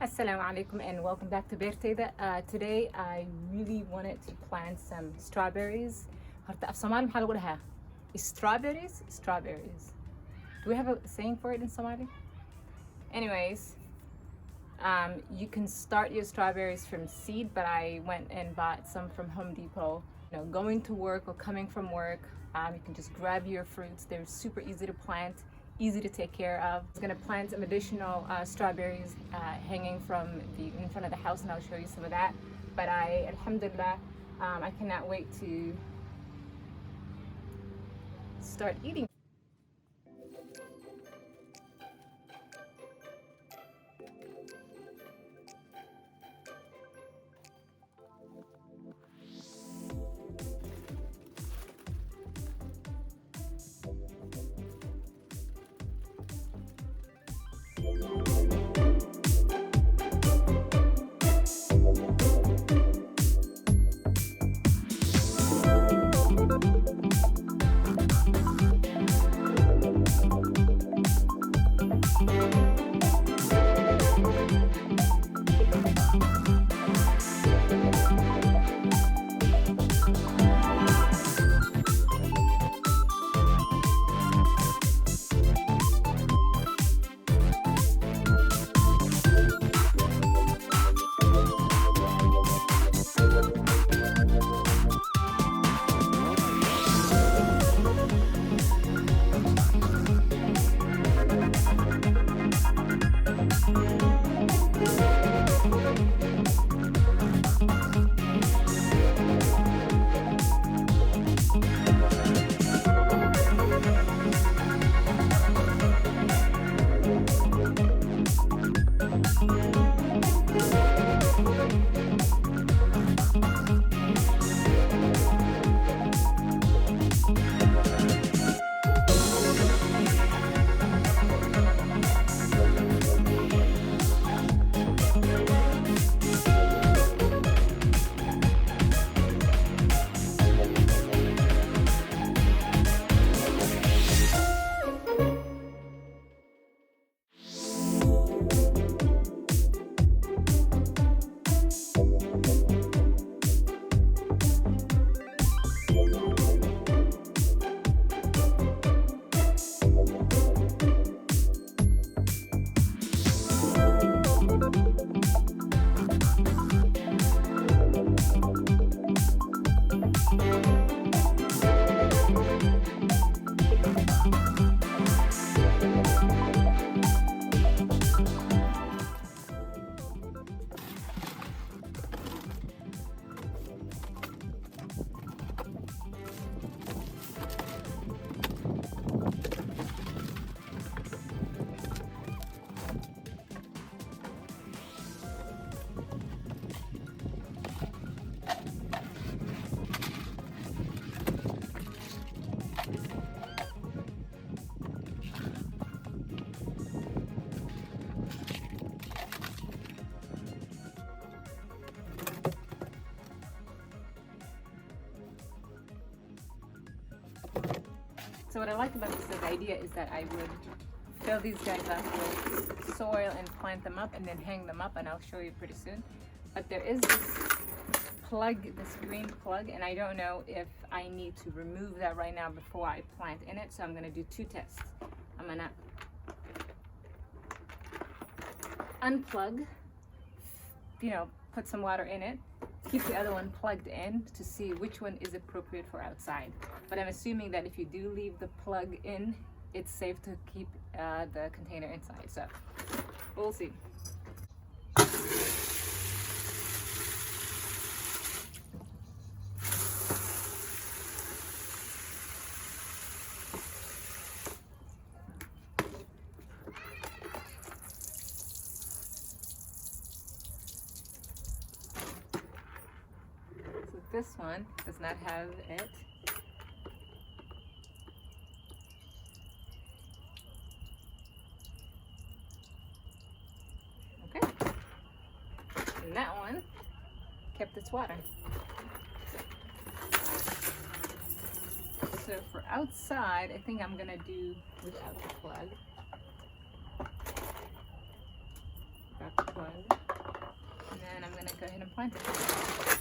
Assalamu alaikum and welcome back to Beertayda. Today I really wanted to plant some strawberries. Horta af Somali maxaa lagu dhahaa? Strawberries. Do we have a saying for it in Somali? Anyways, you can start your strawberries from seed, but I went and bought some from Home Depot. You know, going to work or coming from work, you can just grab your fruits. They're super easy to plant, easy to take care of. I'm gonna plant some additional strawberries hanging from in front of the house, and I'll show you some of that. But alhamdulillah, I cannot wait to start eating. So what I like about this idea is that I would fill these guys up with soil and plant them up and then hang them up, and I'll show you pretty soon. But there is this plug, this green plug, and I don't know if I need to remove that right now before I plant in it, so I'm gonna do two tests. I'm gonna unplug, put some water in it, keep the other one plugged in to see which one is appropriate for outside. But I'm assuming that if you do leave the plug in, it's safe to keep the container inside. So we'll see. This one does not have it. Okay. And that one kept its water. So for outside, I think I'm gonna do without the plug. Got the plug. gonna go ahead and plant it.